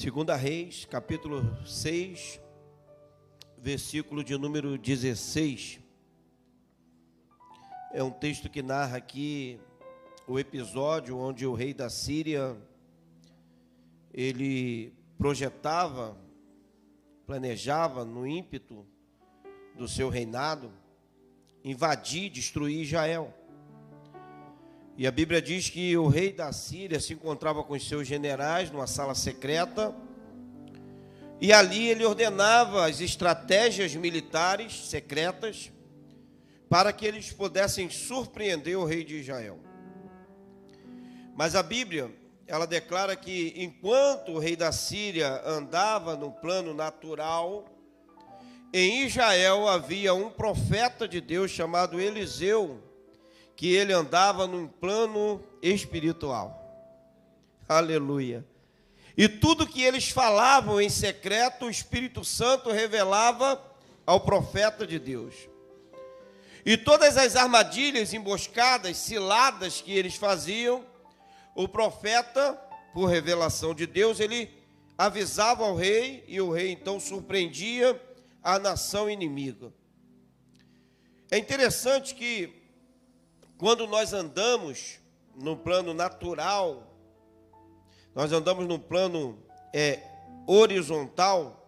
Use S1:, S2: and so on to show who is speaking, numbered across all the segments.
S1: Segunda Reis, capítulo 6, versículo de número 16. É um texto que narra aqui o episódio onde o rei da Síria, ele projetava, planejava no ímpeto do seu reinado, invadir, destruir Israel. E a Bíblia diz que o rei da Síria se encontrava com os seus generais numa sala secreta, e ali ele ordenava as estratégias militares secretas para que eles pudessem surpreender o rei de Israel. Mas a Bíblia, ela declara que enquanto o rei da Síria andava no plano natural, em Israel havia um profeta de Deus chamado Eliseu, que ele andava num plano espiritual. Aleluia. E tudo que eles falavam em secreto, o Espírito Santo revelava ao profeta de Deus. E todas as armadilhas, emboscadas, ciladas que eles faziam, o profeta, por revelação de Deus, ele avisava ao rei, e o rei então surpreendia a nação inimiga. É interessante que quando nós andamos no plano natural, nós andamos no plano horizontal,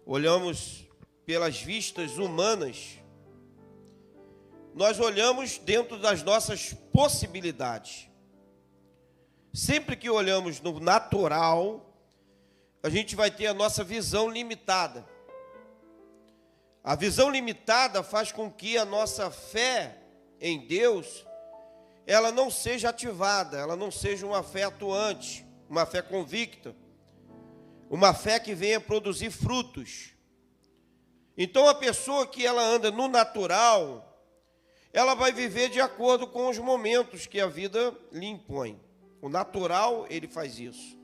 S1: olhamos pelas vistas humanas, nós olhamos dentro das nossas possibilidades. Sempre que olhamos no natural, a gente vai ter a nossa visão limitada. A visão limitada faz com que a nossa fé em Deus, ela não seja ativada, ela não seja uma fé atuante, uma fé convicta, uma fé que venha produzir frutos. Então a pessoa que ela anda no natural, ela vai viver de acordo com os momentos que a vida lhe impõe. O natural, ele faz isso.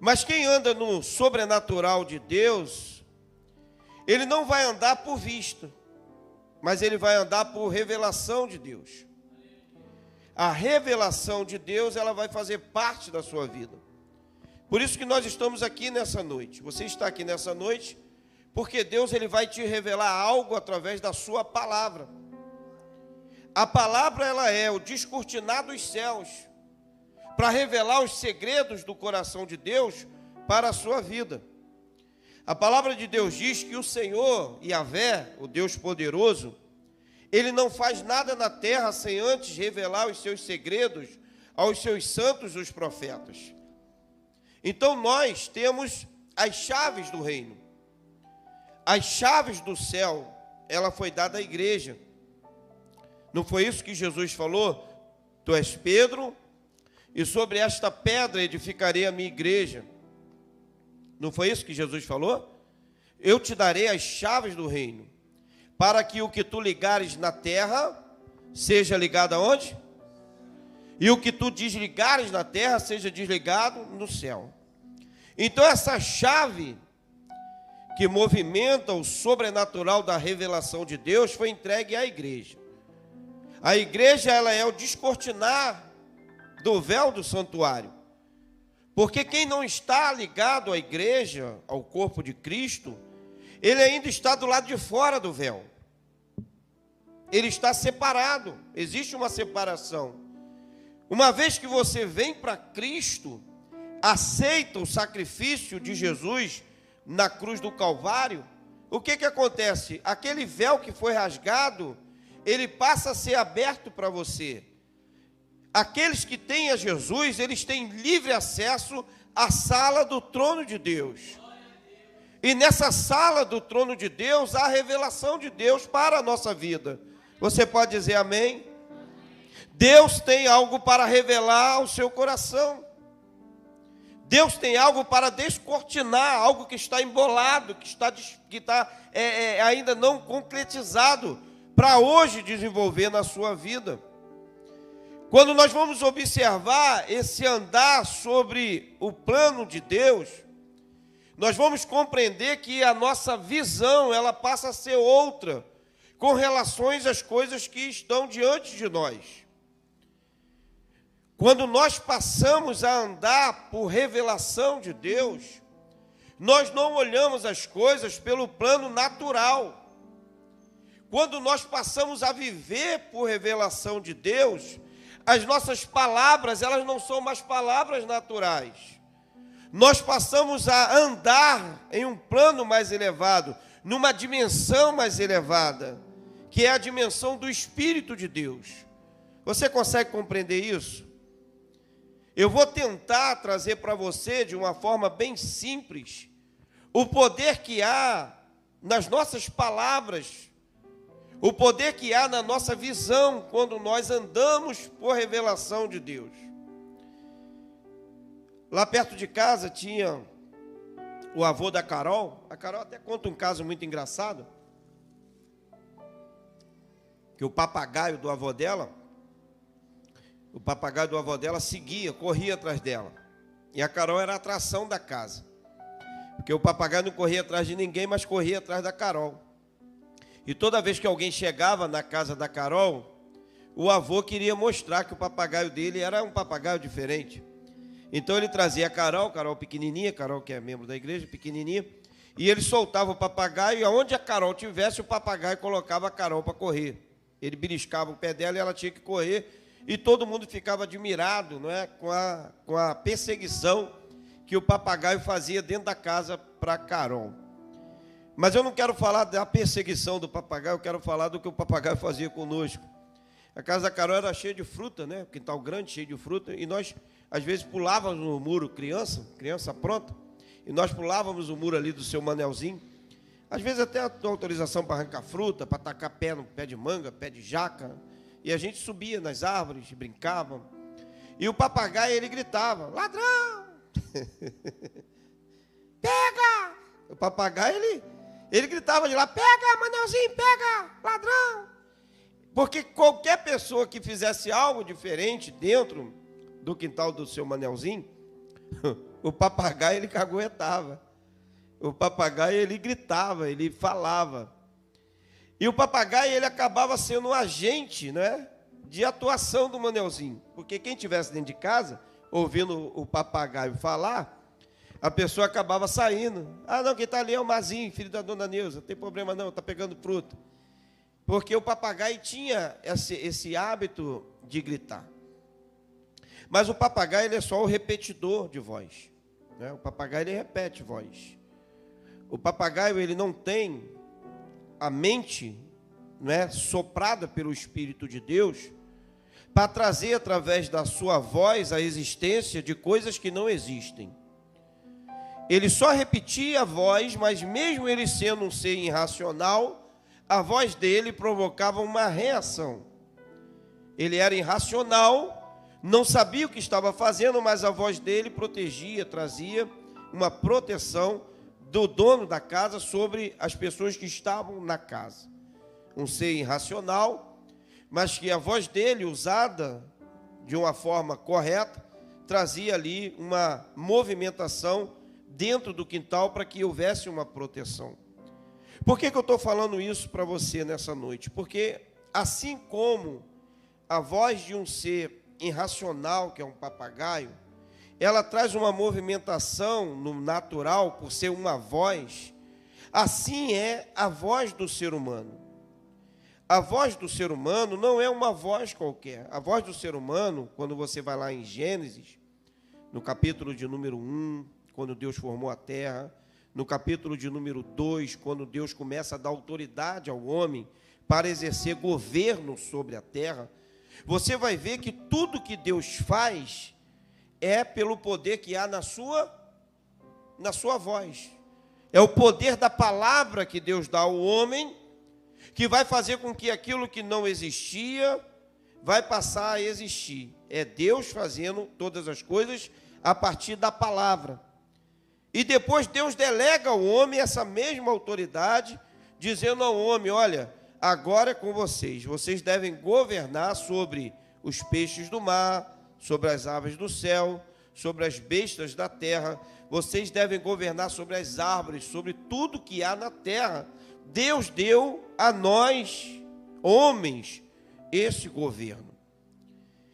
S1: Mas quem anda no sobrenatural de Deus, ele não vai andar por vista, mas ele vai andar por revelação de Deus. A revelação de Deus, ela vai fazer parte da sua vida. Por isso que nós estamos aqui nessa noite. Você está aqui nessa noite porque Deus, ele vai te revelar algo através da sua palavra. A palavra, ela é o descortinar dos céus para revelar os segredos do coração de Deus para a sua vida. A palavra de Deus diz que o Senhor, Yahvé, o Deus poderoso, ele não faz nada na terra sem antes revelar os seus segredos aos seus santos, os profetas. Então nós temos as chaves do reino. As chaves do céu, ela foi dada à igreja. Não foi isso que Jesus falou? Tu és Pedro, e sobre esta pedra edificarei a minha igreja. Não foi isso que Jesus falou? Eu te darei as chaves do reino, para que o que tu ligares na terra, seja ligado aonde? E o que tu desligares na terra, seja desligado no céu. Então essa chave que movimenta o sobrenatural da revelação de Deus foi entregue à igreja. A igreja, ela é o descortinar do véu do santuário. Porque quem não está ligado à igreja, ao corpo de Cristo, ele ainda está do lado de fora do véu. Ele está separado, existe uma separação. Uma vez que você vem para Cristo, aceita o sacrifício de Jesus na cruz do Calvário, o que acontece? Aquele véu que foi rasgado, ele passa a ser aberto para você. Aqueles que têm a Jesus, eles têm livre acesso à sala do trono de Deus. E nessa sala do trono de Deus, há a revelação de Deus para a nossa vida. Você pode dizer amém? Deus tem algo para revelar ao seu coração. Deus tem algo para descortinar, algo que está embolado, que está ainda não concretizado, para hoje desenvolver na sua vida. Quando nós vamos observar esse andar sobre o plano de Deus, nós vamos compreender que a nossa visão, ela passa a ser outra, com relação às coisas que estão diante de nós. Quando nós passamos a andar por revelação de Deus, nós não olhamos as coisas pelo plano natural. Quando nós passamos a viver por revelação de Deus, as nossas palavras, elas não são mais palavras naturais. Nós passamos a andar em um plano mais elevado, numa dimensão mais elevada, que é a dimensão do Espírito de Deus. Você consegue compreender isso? Eu vou tentar trazer para você, de uma forma bem simples, o poder que há nas nossas palavras, o poder que há na nossa visão, quando nós andamos por revelação de Deus. Lá perto de casa tinha o avô da Carol. A Carol até conta um caso muito engraçado, que o papagaio do avô dela seguia, corria atrás dela. E a Carol era a atração da casa. Porque o papagaio não corria atrás de ninguém, mas corria atrás da Carol. E toda vez que alguém chegava na casa da Carol, o avô queria mostrar que o papagaio dele era um papagaio diferente. Então ele trazia a Carol pequenininha, Carol que é membro da igreja, pequenininha, e ele soltava o papagaio, e aonde a Carol tivesse, o papagaio colocava a Carol para correr. Ele beliscava o pé dela e ela tinha que correr, e todo mundo ficava admirado, não é, com a perseguição que o papagaio fazia dentro da casa para Carol. Mas eu não quero falar da perseguição do papagaio, eu quero falar do que o papagaio fazia conosco. A casa da Carol era cheia de fruta, né? Quintal grande, cheio de fruta, e nós, às vezes, pulávamos no muro, criança pronta, e nós pulávamos o muro ali do seu Manelzinho. Às vezes até autorização para arrancar fruta, para tacar pé no pé de manga, pé de jaca, e a gente subia nas árvores, brincava. E o papagaio, ele gritava: ladrão! Pega! O papagaio, ele gritava de lá: pega, Manelzinho, pega, ladrão! Porque qualquer pessoa que fizesse algo diferente dentro do quintal do seu Manelzinho, o papagaio, ele caguetava. O papagaio, ele gritava, ele falava. E o papagaio, ele acabava sendo um agente, né, de atuação do Manelzinho. Porque quem estivesse dentro de casa, ouvindo o papagaio falar, a pessoa acabava saindo. Ah, não, quem está ali é o Mazinho, filho da dona Neuza, não tem problema não, está pegando fruta. Porque o papagaio tinha esse hábito de gritar. Mas o papagaio, ele é só o repetidor de voz, né? O papagaio, ele repete voz. O papagaio, ele não tem a mente, né, soprada pelo Espírito de Deus para trazer através da sua voz a existência de coisas que não existem. Ele só repetia a voz, mas mesmo ele sendo um ser irracional, a voz dele provocava uma reação. Ele era irracional, não sabia o que estava fazendo, mas a voz dele protegia, trazia uma proteção do dono da casa sobre as pessoas que estavam na casa. Um ser irracional, mas que a voz dele, usada de uma forma correta, trazia ali uma movimentação dentro do quintal para que houvesse uma proteção. Por que eu estou falando isso para você nessa noite? Porque assim como a voz de um ser irracional, que é um papagaio, ela traz uma movimentação no natural, por ser uma voz, assim é a voz do ser humano. A voz do ser humano não é uma voz qualquer. A voz do ser humano, quando você vai lá em Gênesis, no capítulo de número 1, quando Deus formou a terra, no capítulo de número 2, quando Deus começa a dar autoridade ao homem para exercer governo sobre a terra, você vai ver que tudo que Deus faz é pelo poder que há na sua voz. É o poder da palavra que Deus dá ao homem, que vai fazer com que aquilo que não existia vai passar a existir. É Deus fazendo todas as coisas a partir da palavra. E depois Deus delega ao homem essa mesma autoridade, dizendo ao homem: olha, agora é com vocês. Vocês devem governar sobre os peixes do mar, sobre as aves do céu, sobre as bestas da terra. Vocês devem governar sobre as árvores, sobre tudo que há na terra. Deus deu a nós, homens, esse governo.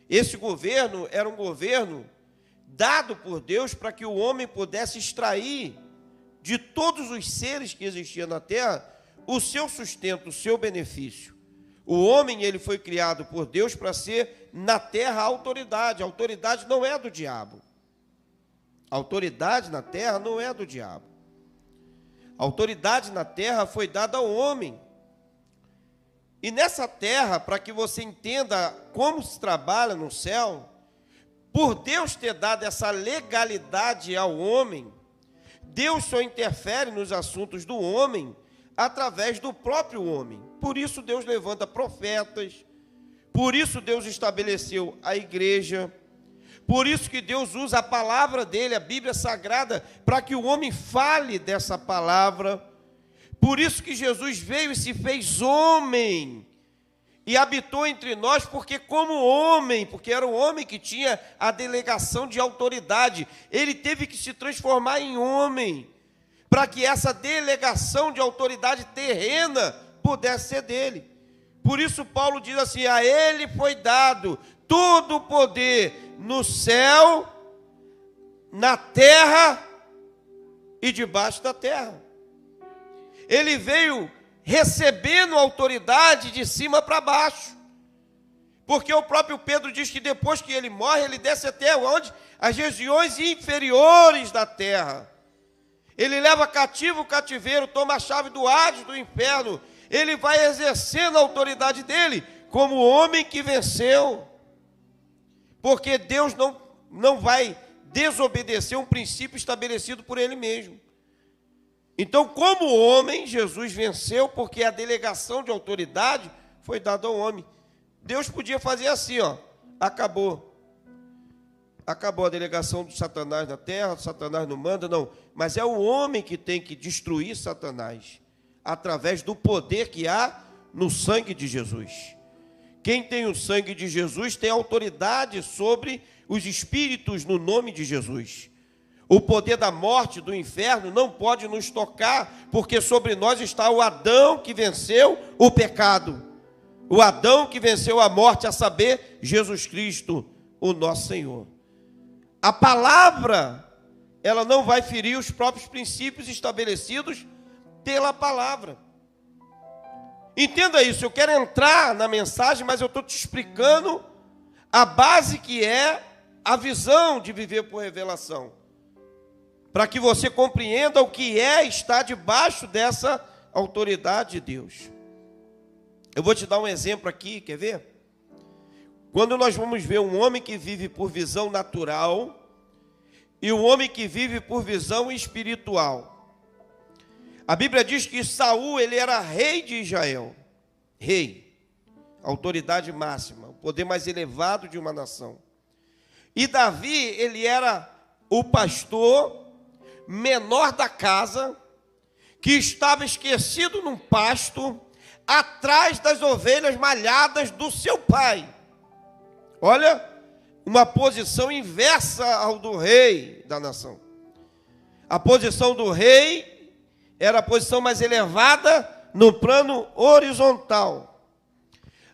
S1: Esse governo era um governo dado por Deus para que o homem pudesse extrair de todos os seres que existiam na terra o seu sustento, o seu benefício. O homem, ele foi criado por Deus para ser na terra a autoridade. A autoridade não é do diabo. A autoridade na terra não é do diabo. A autoridade na terra foi dada ao homem. E nessa terra, para que você entenda como se trabalha no céu, por Deus ter dado essa legalidade ao homem, Deus só interfere nos assuntos do homem através do próprio homem. Por isso Deus levanta profetas, por isso Deus estabeleceu a igreja, por isso que Deus usa a palavra dele, a Bíblia Sagrada, para que o homem fale dessa palavra. Por isso que Jesus veio e se fez homem e habitou entre nós, porque como homem, porque era o homem que tinha a delegação de autoridade, ele teve que se transformar em homem, para que essa delegação de autoridade terrena pudesse ser dele. Por isso Paulo diz assim: a ele foi dado todo o poder no céu, na terra e debaixo da terra. Ele veio recebendo autoridade de cima para baixo, porque o próprio Pedro diz que depois que ele morre, ele desce até onde? As regiões inferiores da terra. Ele leva cativo o cativeiro, toma a chave do Hades, do inferno. Ele vai exercendo a autoridade dele como homem que venceu, porque Deus não vai desobedecer um princípio estabelecido por ele mesmo. Então, como homem, Jesus venceu, porque a delegação de autoridade foi dada ao homem. Deus podia fazer assim, ó, acabou a delegação de Satanás na terra, Satanás não manda, não. Mas é o homem que tem que destruir Satanás, através do poder que há no sangue de Jesus. Quem tem o sangue de Jesus tem autoridade sobre os espíritos no nome de Jesus. O poder da morte, do inferno, não pode nos tocar, porque sobre nós está o Adão que venceu o pecado. O Adão que venceu a morte, a saber, Jesus Cristo, o nosso Senhor. A palavra, ela não vai ferir os próprios princípios estabelecidos pela palavra. Entenda isso, eu quero entrar na mensagem, mas eu estou te explicando a base que é a visão de viver por revelação, para que você compreenda o que é estar debaixo dessa autoridade de Deus. Eu vou te dar um exemplo aqui, quer ver? Quando nós vamos ver um homem que vive por visão natural e um homem que vive por visão espiritual. A Bíblia diz que Saul, ele era rei de Israel. Rei, autoridade máxima, o poder mais elevado de uma nação. E Davi, ele era o pastor menor da casa, que estava esquecido num pasto, atrás das ovelhas malhadas do seu pai. Olha, uma posição inversa ao do rei da nação. A posição do rei era a posição mais elevada no plano horizontal.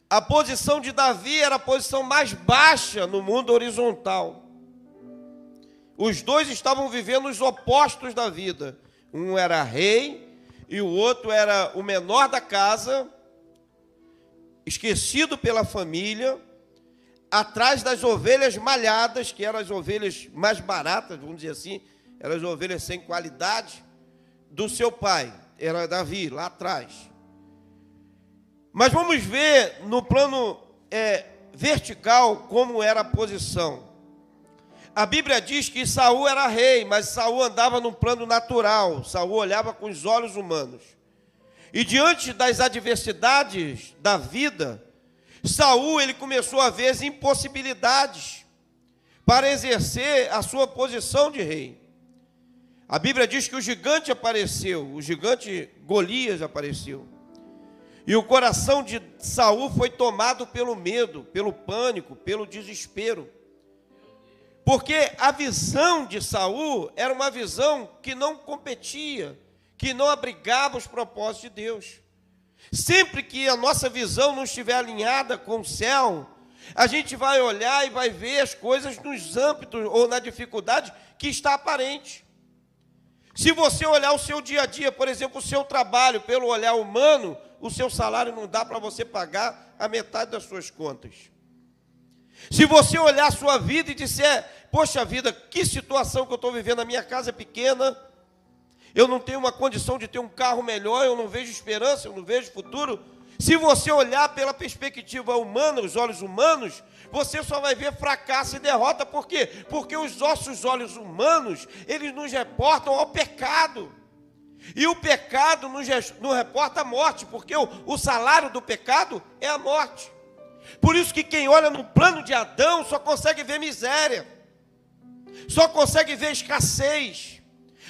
S1: A posição de Davi era a posição mais baixa no mundo horizontal. Os dois estavam vivendo os opostos da vida. Um era rei e o outro era o menor da casa, esquecido pela família, atrás das ovelhas malhadas, que eram as ovelhas mais baratas, vamos dizer assim, eram as ovelhas sem qualidade, do seu pai, era Davi, lá atrás. Mas vamos ver no plano vertical como era a posição. A Bíblia diz que Saul era rei, mas Saul andava num plano natural. Saul olhava com os olhos humanos. E diante das adversidades da vida, Saul, ele começou a ver as impossibilidades para exercer a sua posição de rei. A Bíblia diz que o gigante apareceu, o gigante Golias apareceu. E o coração de Saul foi tomado pelo medo, pelo pânico, pelo desespero. Porque a visão de Saul era uma visão que não competia, que não abrigava os propósitos de Deus. Sempre que a nossa visão não estiver alinhada com o céu, A gente vai olhar e vai ver as coisas nos âmbitos ou na dificuldade que está aparente. Se você olhar o seu dia a dia, por exemplo, o seu trabalho, pelo olhar humano, o seu salário não dá para você pagar a metade das suas contas. Se você olhar a sua vida e disser, poxa vida, que situação que eu estou vivendo, a minha casa é pequena, eu não tenho uma condição de ter um carro melhor, eu não vejo esperança, eu não vejo futuro. Se você olhar pela perspectiva humana, os olhos humanos, você só vai ver fracasso e derrota. Por quê? Porque os nossos olhos humanos, eles nos reportam ao pecado. E o pecado nos reporta a morte, porque o salário do pecado é a morte. Por isso que quem olha no plano de Adão só consegue ver miséria, só consegue ver escassez,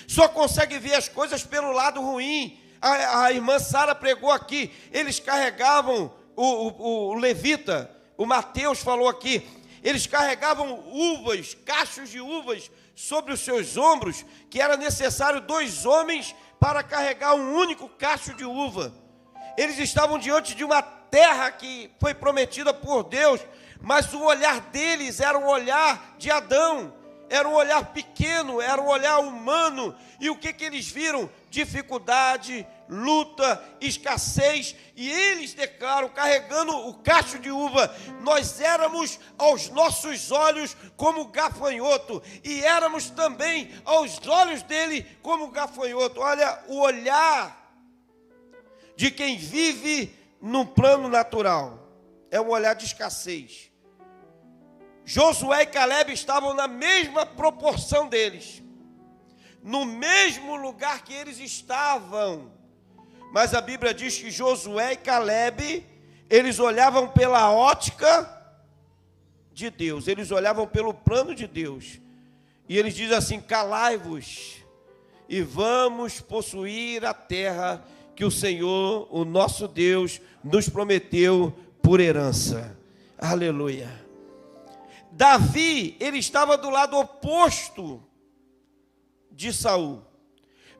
S1: só consegue ver as coisas pelo lado ruim. A irmã Sara pregou aqui, eles carregavam, o levita, o Mateus falou aqui, eles carregavam uvas, cachos de uvas sobre os seus ombros, que era necessário 2 homens para carregar um único cacho de uva. Eles estavam diante de uma terra que foi prometida por Deus, mas o olhar deles era um olhar de Adão, era um olhar pequeno, era um olhar humano. E o que eles viram? Dificuldade, luta, escassez. E eles declaram, carregando o cacho de uva, nós éramos aos nossos olhos como gafanhoto, e éramos também aos olhos dele como gafanhoto. Olha, o olhar de quem vive no plano natural é um olhar de escassez. Josué e Caleb estavam na mesma proporção deles, no mesmo lugar que eles estavam, mas a Bíblia diz que Josué e Caleb, eles olhavam pela ótica de Deus, eles olhavam pelo plano de Deus, e eles dizem assim: calai-vos e vamos possuir a terra que o Senhor, o nosso Deus, nos prometeu por herança. Aleluia. Davi, ele estava do lado oposto de Saul,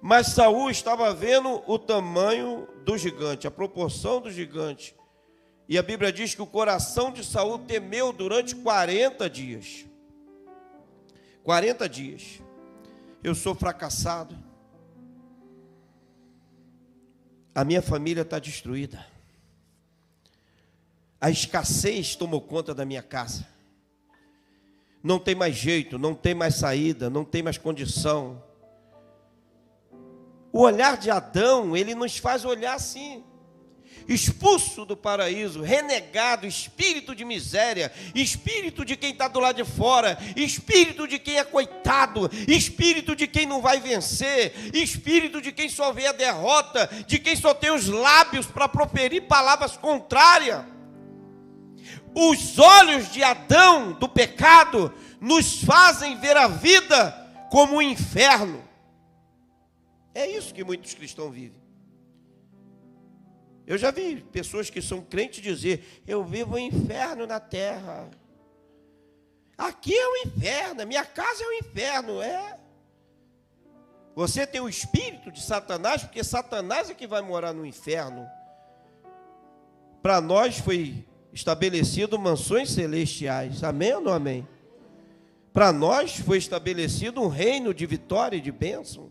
S1: mas Saul estava vendo o tamanho do gigante, a proporção do gigante, e a Bíblia diz que o coração de Saul temeu durante 40 dias. 40 dias. Eu sou fracassado, a minha família está destruída, a escassez tomou conta da minha casa, não tem mais jeito, não tem mais saída, não tem mais condição. O olhar de Adão, ele nos faz olhar assim, expulso do paraíso, renegado, espírito de miséria, espírito de quem está do lado de fora, espírito de quem é coitado, espírito de quem não vai vencer, espírito de quem só vê a derrota, de quem só tem os lábios para proferir palavras contrárias. Os olhos de Adão, do pecado, nos fazem ver a vida como um inferno. É isso que muitos cristãos vivem. Eu já vi pessoas que são crentes dizer: eu vivo um inferno na terra. Aqui é um inferno, a minha casa é um inferno. É. Você tem o espírito de Satanás, porque Satanás é que vai morar no inferno. Para nós foi estabelecido mansões celestiais. Amém ou não amém? Para nós foi estabelecido um reino de vitória e de bênção.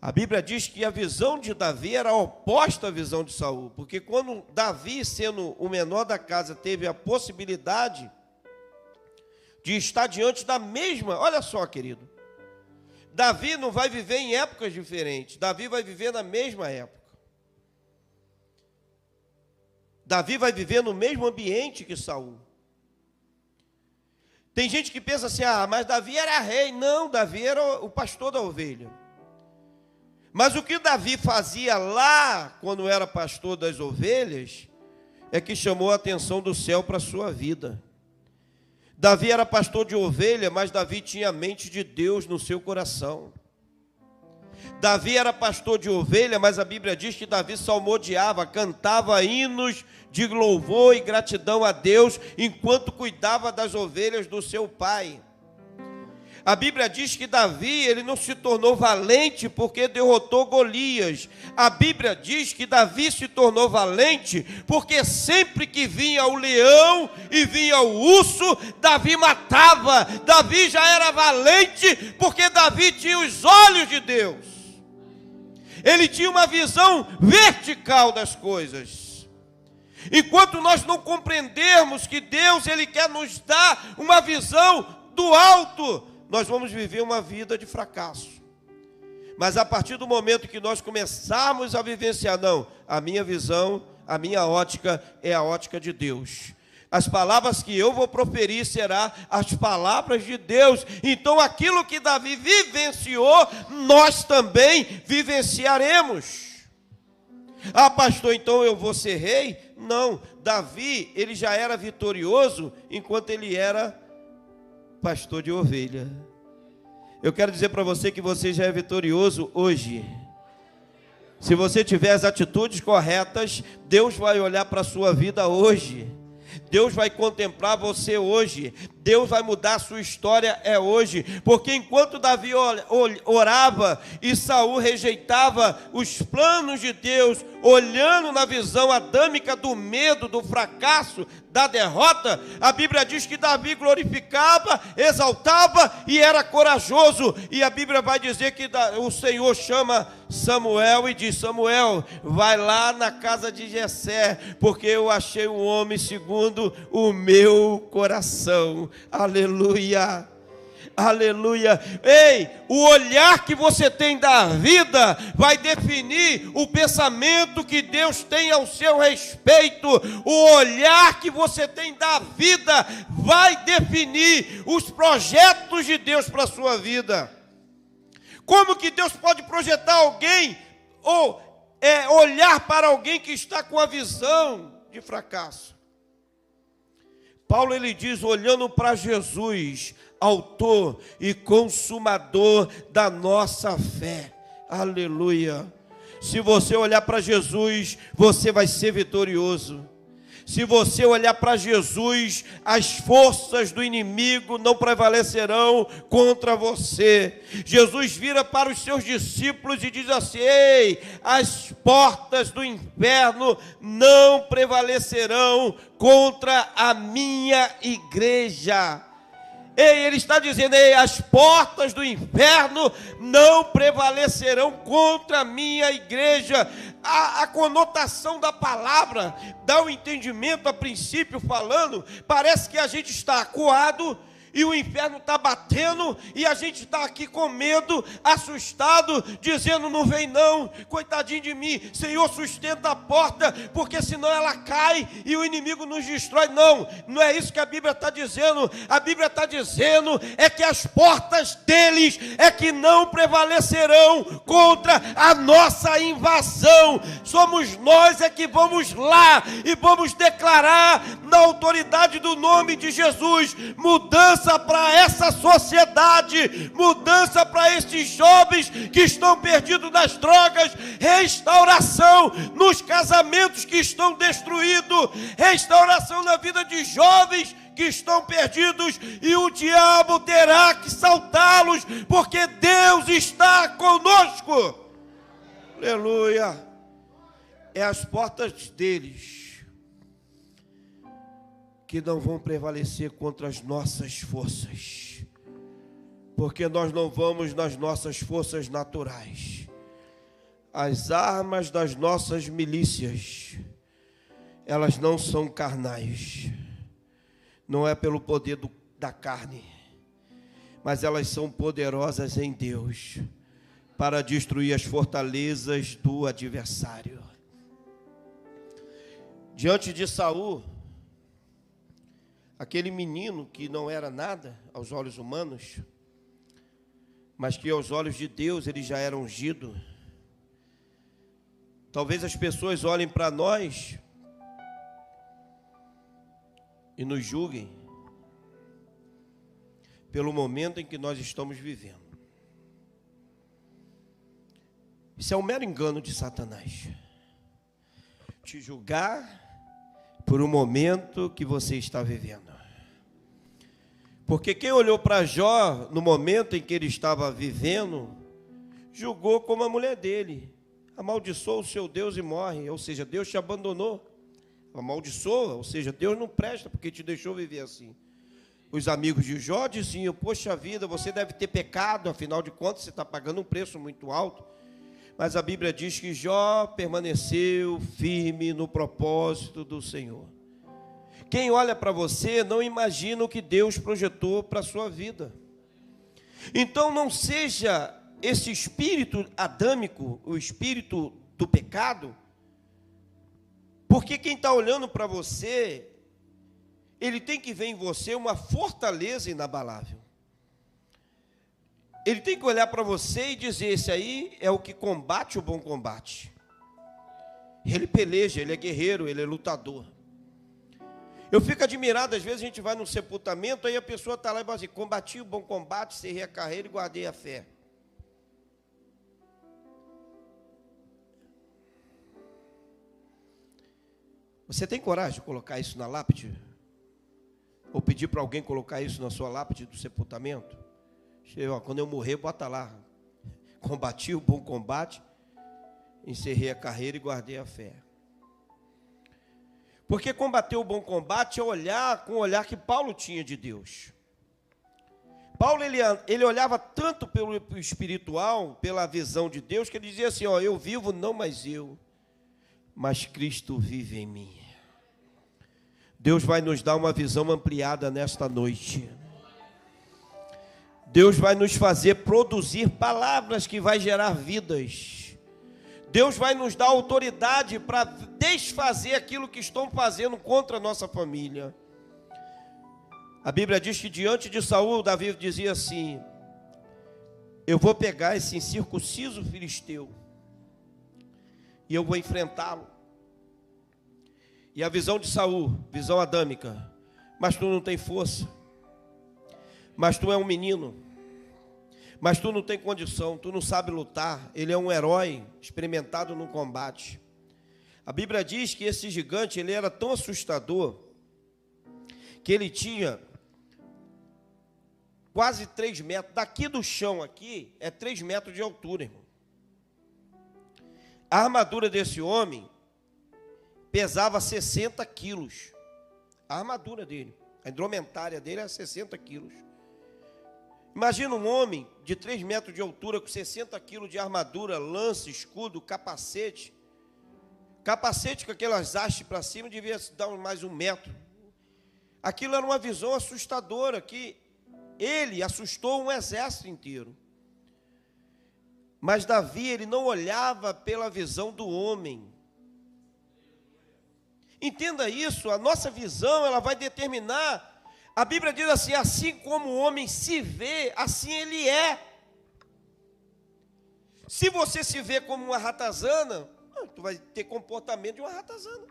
S1: A Bíblia diz que a visão de Davi era oposta à visão de Saul, porque quando Davi, sendo o menor da casa, teve a possibilidade de estar diante da mesma, olha só, querido, Davi não vai viver em épocas diferentes, Davi vai viver na mesma época. Davi vai viver no mesmo ambiente que Saul. Tem gente que pensa assim: ah, mas Davi era rei. Não, Davi era o pastor da ovelha. Mas o que Davi fazia lá, quando era pastor das ovelhas, é que chamou a atenção do céu para a sua vida. Davi era pastor de ovelha, mas Davi tinha a mente de Deus no seu coração. Davi era pastor de ovelha, mas a Bíblia diz que Davi salmodiava, cantava hinos de louvor e gratidão a Deus, enquanto cuidava das ovelhas do seu pai. A Bíblia diz que Davi, ele não se tornou valente porque derrotou Golias. A Bíblia diz que Davi se tornou valente porque sempre que vinha o leão e vinha o urso, Davi matava. Davi já era valente porque Davi tinha os olhos de Deus. Ele tinha uma visão vertical das coisas. Enquanto nós não compreendermos que Deus, ele quer nos dar uma visão do alto, nós vamos viver uma vida de fracasso. Mas a partir do momento que nós começarmos a vivenciar, não, a minha visão, a minha ótica é a ótica de Deus. As palavras que eu vou proferir serão as palavras de Deus. Então aquilo que Davi vivenciou, nós também vivenciaremos. Ah, pastor, então eu vou ser rei? Não, Davi, ele já era vitorioso enquanto ele era pastor de ovelha. Eu quero dizer para você que você já é vitorioso hoje. Se você tiver as atitudes corretas, Deus vai olhar para a sua vida hoje. Deus vai contemplar você hoje. Deus vai mudar a sua história hoje. Porque enquanto Davi orava e Saul rejeitava os planos de Deus, olhando na visão adâmica do medo, do fracasso, da derrota, a Bíblia diz que Davi glorificava, exaltava e era corajoso. E a Bíblia vai dizer que o Senhor chama Samuel e diz: Samuel, vai lá na casa de Jessé, porque eu achei um homem segundo o meu coração. Aleluia, aleluia. Ei, o olhar que você tem da vida vai definir o pensamento que Deus tem ao seu respeito. O olhar que você tem da vida vai definir os projetos de Deus para a sua vida. Como que Deus pode projetar alguém ou olhar para alguém que está com a visão de fracasso? Paulo, ele diz, olhando para Jesus, autor e consumador da nossa fé. Aleluia. Se você olhar para Jesus, você vai ser vitorioso. Se você olhar para Jesus, as forças do inimigo não prevalecerão contra você. Jesus vira para os seus discípulos e diz assim: ei, as portas do inferno não prevalecerão contra a minha igreja. Ei, ele está dizendo: ei, as portas do inferno não prevalecerão contra a minha igreja. A conotação da palavra dá um entendimento, a princípio falando, parece que a gente está acuado e o inferno está batendo, e a gente está aqui com medo, assustado, dizendo: não vem não, coitadinho de mim, Senhor, sustenta a porta, porque senão ela cai e o inimigo nos destrói. Não, não é isso que a Bíblia está dizendo. A Bíblia está dizendo é que as portas deles é que não prevalecerão contra a nossa invasão. Somos nós é que vamos lá e vamos declarar na autoridade do nome de Jesus mudança para essa sociedade, mudança para esses jovens que estão perdidos nas drogas, restauração nos casamentos que estão destruídos, restauração na vida de jovens que estão perdidos, e o diabo terá que saltá-los, porque Deus está conosco. Aleluia. É as portas deles que não vão prevalecer contra as nossas forças, porque nós não vamos nas nossas forças naturais. As armas das nossas milícias, elas não são carnais, não é pelo poder da carne, mas elas são poderosas em Deus, para destruir as fortalezas do adversário. Diante de Saul, aquele menino que não era nada aos olhos humanos, mas que aos olhos de Deus ele já era ungido. Talvez as pessoas olhem para nós e nos julguem pelo momento em que nós estamos vivendo. Isso é um mero engano de Satanás. Te julgar por um momento que você está vivendo. Porque quem olhou para Jó no momento em que ele estava vivendo, julgou como a mulher dele. Amaldiçoa o seu Deus e morre, ou seja, Deus te abandonou. Amaldiçoa, ou seja, Deus não presta porque te deixou viver assim. Os amigos de Jó diziam: poxa vida, você deve ter pecado, afinal de contas você está pagando um preço muito alto. Mas a Bíblia diz que Jó permaneceu firme no propósito do Senhor. Quem olha para você não imagina o que Deus projetou para a sua vida. Então não seja esse espírito adâmico, o espírito do pecado, porque quem está olhando para você, ele tem que ver em você uma fortaleza inabalável. Ele tem que olhar para você e dizer: esse aí é o que combate o bom combate. Ele peleja, ele é guerreiro, ele é lutador. Eu fico admirado, às vezes a gente vai num sepultamento, aí a pessoa está lá e fala assim: combati o bom combate, cerrei a carreira e guardei a fé. Você tem coragem de colocar isso na lápide? Ou pedir para alguém colocar isso na sua lápide do sepultamento? Quando eu morrer, bota lá: combati o bom combate, encerrei a carreira e guardei a fé. Porque combater o bom combate é olhar com o olhar que Paulo tinha de Deus. Paulo, ele olhava tanto pelo espiritual, pela visão de Deus, que ele dizia assim: ó, eu vivo não mais eu, mas Cristo vive em mim. Deus vai nos dar uma visão ampliada nesta noite. Deus vai nos fazer produzir palavras que vai gerar vidas. Deus vai nos dar autoridade para desfazer aquilo que estão fazendo contra a nossa família. A Bíblia diz que diante de Saul, Davi dizia assim: eu vou pegar esse incircunciso filisteu e eu vou enfrentá-lo. E a visão de Saul, visão adâmica: mas tu não tem força, mas tu é um menino, mas tu não tem condição, tu não sabe lutar. Ele é um herói experimentado no combate. A Bíblia diz que esse gigante, ele era tão assustador, que ele tinha quase 3 metros, daqui do chão aqui, é 3 metros de altura, irmão. A armadura desse homem pesava 60 quilos. A armadura dele, a indumentária dele era 60 quilos. Imagina um homem de 3 metros de altura com 60 quilos de armadura, lança, escudo, capacete. Capacete com aquelas hastes para cima devia dar mais 1 metro. Aquilo era uma visão assustadora, que ele assustou um exército inteiro. Mas Davi, ele não olhava pela visão do homem. Entenda isso, a nossa visão, ela vai determinar. A Bíblia diz assim: assim como o homem se vê, assim ele é. Se você se vê como uma ratazana, tu vai ter comportamento de uma ratazana.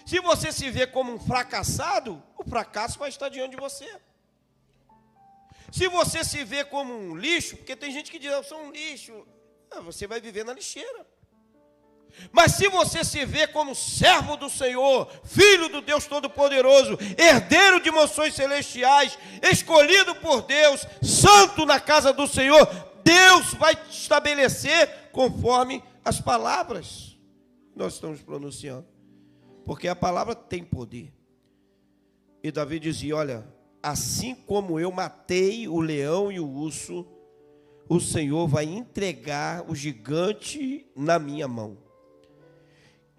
S1: Se você se vê como um fracassado, o fracasso vai estar diante de você. Se você se vê como um lixo, porque tem gente que diz: eu sou um lixo, você vai viver na lixeira. Mas se você se vê como servo do Senhor, filho do Deus Todo-Poderoso, herdeiro de mansões celestiais, escolhido por Deus, santo na casa do Senhor, Deus vai te estabelecer conforme as palavras que nós estamos pronunciando. Porque a palavra tem poder. E Davi dizia: olha, assim como eu matei o leão e o urso, o Senhor vai entregar o gigante na minha mão.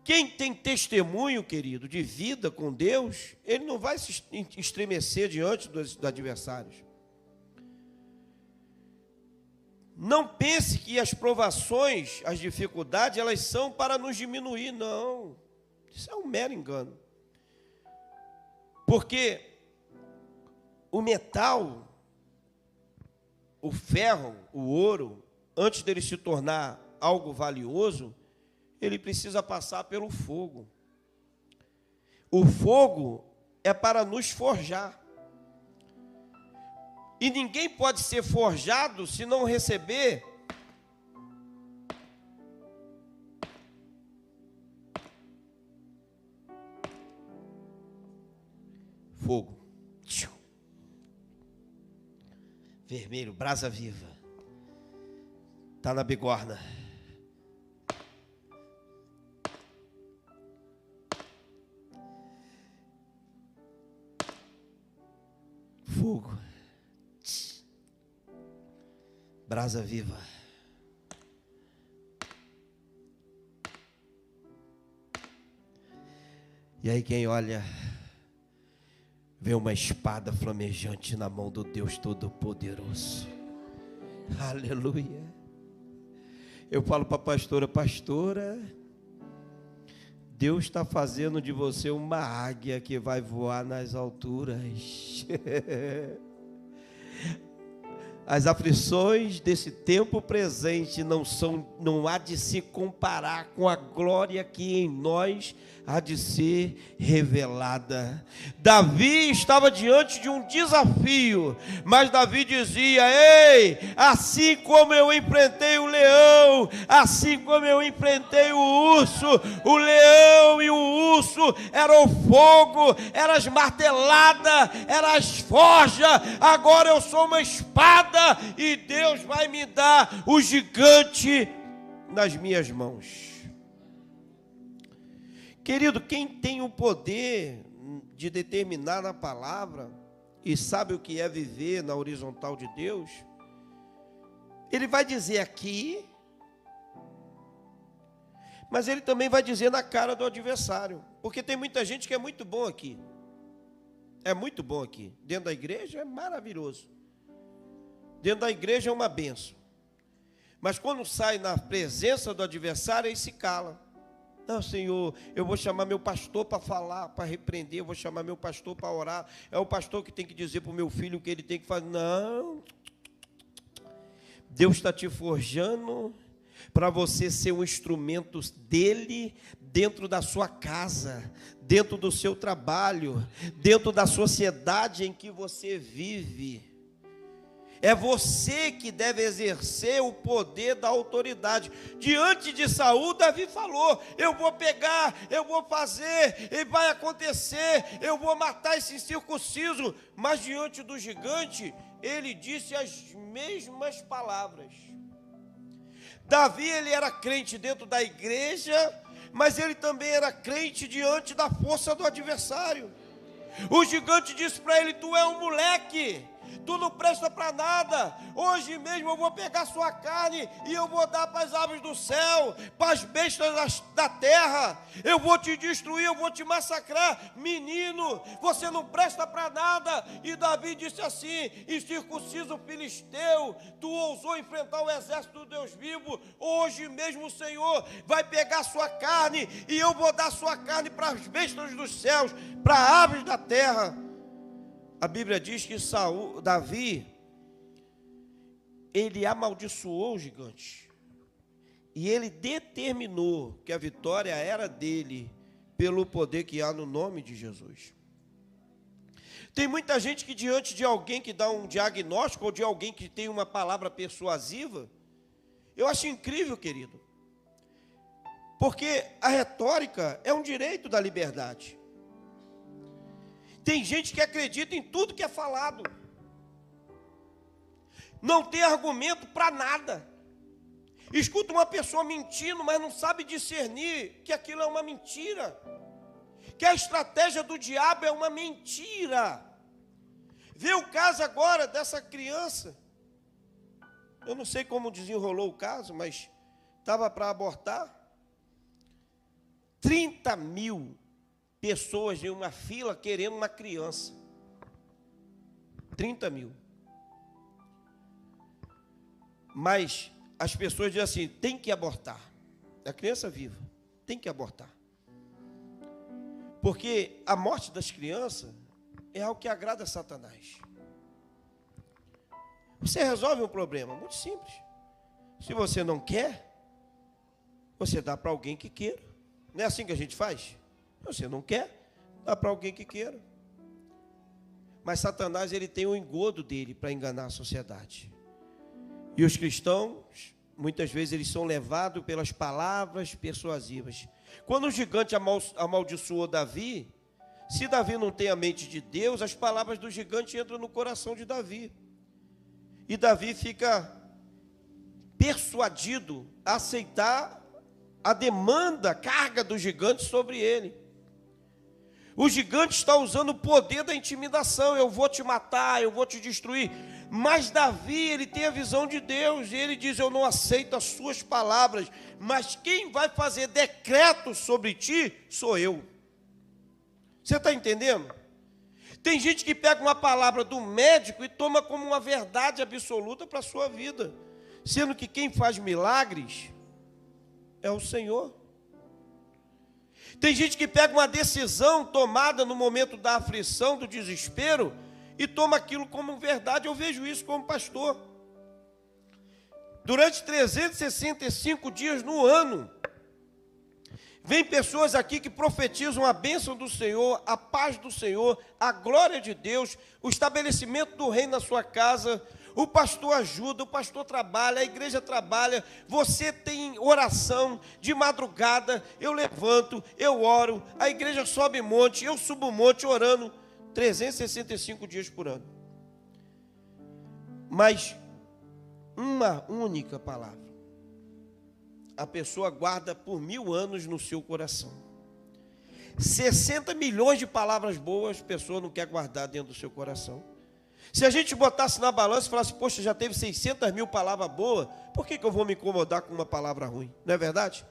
S1: Quem tem testemunho, querido, de vida com Deus, ele não vai se estremecer diante dos adversários. Não pense que as provações, as dificuldades, elas são para nos diminuir, não. Isso é um mero engano. Porque o metal, o ferro, o ouro, antes dele se tornar algo valioso, ele precisa passar pelo fogo. O fogo é para nos forjar. E ninguém pode ser forjado se não receber fogo. Vermelho, brasa viva. Está na bigorna. Fogo. Brasa viva. E aí quem olha, vê uma espada flamejante na mão do Deus Todo-Poderoso. Aleluia. Eu falo para a pastora, pastora, Deus está fazendo de você uma águia que vai voar nas alturas. As aflições desse tempo presente não há de se comparar com a glória que em nós há de ser revelada. Davi estava diante de um desafio, mas Davi dizia: ei, assim como eu enfrentei o leão, assim como eu enfrentei o urso, o leão e o urso eram o fogo, eram as marteladas, eram as forjas, agora eu sou uma espada e Deus vai me dar o gigante nas minhas mãos. Querido, quem tem o poder de determinar na palavra e sabe o que é viver na horizontal de Deus, ele vai dizer aqui, mas ele também vai dizer na cara do adversário, porque tem muita gente que é muito bom aqui, dentro da igreja é maravilhoso, dentro da igreja é uma bênção, mas quando sai na presença do adversário, ele se cala. Não, Senhor, eu vou chamar meu pastor para falar, para repreender, eu vou chamar meu pastor para orar, é o pastor que tem que dizer para o meu filho o que ele tem que fazer. Não, Deus está te forjando para você ser um instrumento dele dentro da sua casa, dentro do seu trabalho, dentro da sociedade em que você vive. É você que deve exercer o poder da autoridade. Diante de Saul, Davi falou: eu vou pegar, eu vou fazer, e vai acontecer, eu vou matar esse incircunciso. Mas diante do gigante, ele disse as mesmas palavras. Davi, ele era crente dentro da igreja, mas ele também era crente diante da força do adversário. O gigante disse para ele: tu é um moleque, tu não presta para nada, hoje mesmo eu vou pegar sua carne e eu vou dar para as aves do céu, para as bestas da terra, eu vou te destruir, eu vou te massacrar, menino, você não presta para nada. E Davi disse assim: incircunciso filisteu, tu ousou enfrentar o exército do Deus vivo, hoje mesmo o Senhor vai pegar sua carne e eu vou dar sua carne para as bestas dos céus, para aves da terra. A Bíblia diz que Davi, ele amaldiçoou o gigante. E ele determinou que a vitória era dele, pelo poder que há no nome de Jesus. Tem muita gente que diante de alguém que dá um diagnóstico, ou de alguém que tem uma palavra persuasiva, eu acho incrível, querido. Porque a retórica é um direito da liberdade. Tem gente que acredita em tudo que é falado. Não tem argumento para nada. Escuta uma pessoa mentindo, mas não sabe discernir que aquilo é uma mentira. Que a estratégia do diabo é uma mentira. Vê o caso agora dessa criança. Eu não sei como desenrolou o caso, mas estava para abortar. 30 mil pessoas em uma fila querendo uma criança. 30 mil. Mas as pessoas dizem assim: tem que abortar. A criança viva, tem que abortar. Porque a morte das crianças é algo que agrada a Satanás. Você resolve um problema muito simples. Se você não quer, você dá para alguém que queira. Não é assim que a gente faz? Você não quer, dá para alguém que queira. Mas Satanás, ele tem o engodo dele para enganar a sociedade. E os cristãos, muitas vezes, eles são levados pelas palavras persuasivas. Quando o gigante amaldiçoou Davi, se Davi não tem a mente de Deus, as palavras do gigante entram no coração de Davi. E Davi fica persuadido a aceitar a demanda, a carga do gigante sobre ele. O gigante está usando o poder da intimidação. Eu vou te matar, eu vou te destruir. Mas Davi, ele tem a visão de Deus. E ele diz, eu não aceito as suas palavras. Mas quem vai fazer decreto sobre ti, sou eu. Você está entendendo? Tem gente que pega uma palavra do médico e toma como uma verdade absoluta para a sua vida. Sendo que quem faz milagres é o Senhor. Tem gente que pega uma decisão tomada no momento da aflição, do desespero, e toma aquilo como verdade. Eu vejo isso como pastor. Durante 365 dias no ano, vem pessoas aqui que profetizam a bênção do Senhor, a paz do Senhor, a glória de Deus, o estabelecimento do reino na sua casa. O pastor ajuda, o pastor trabalha, a igreja trabalha, você tem oração de madrugada, eu levanto, eu oro, a igreja sobe monte, eu subo monte orando 365 dias por ano. Mas uma única palavra, a pessoa guarda por 1000 anos no seu coração. 60 milhões de palavras boas, a pessoa não quer guardar dentro do seu coração. Se a gente botasse na balança e falasse, poxa, já teve 600 mil palavras boas, por que eu vou me incomodar com uma palavra ruim? Não é verdade?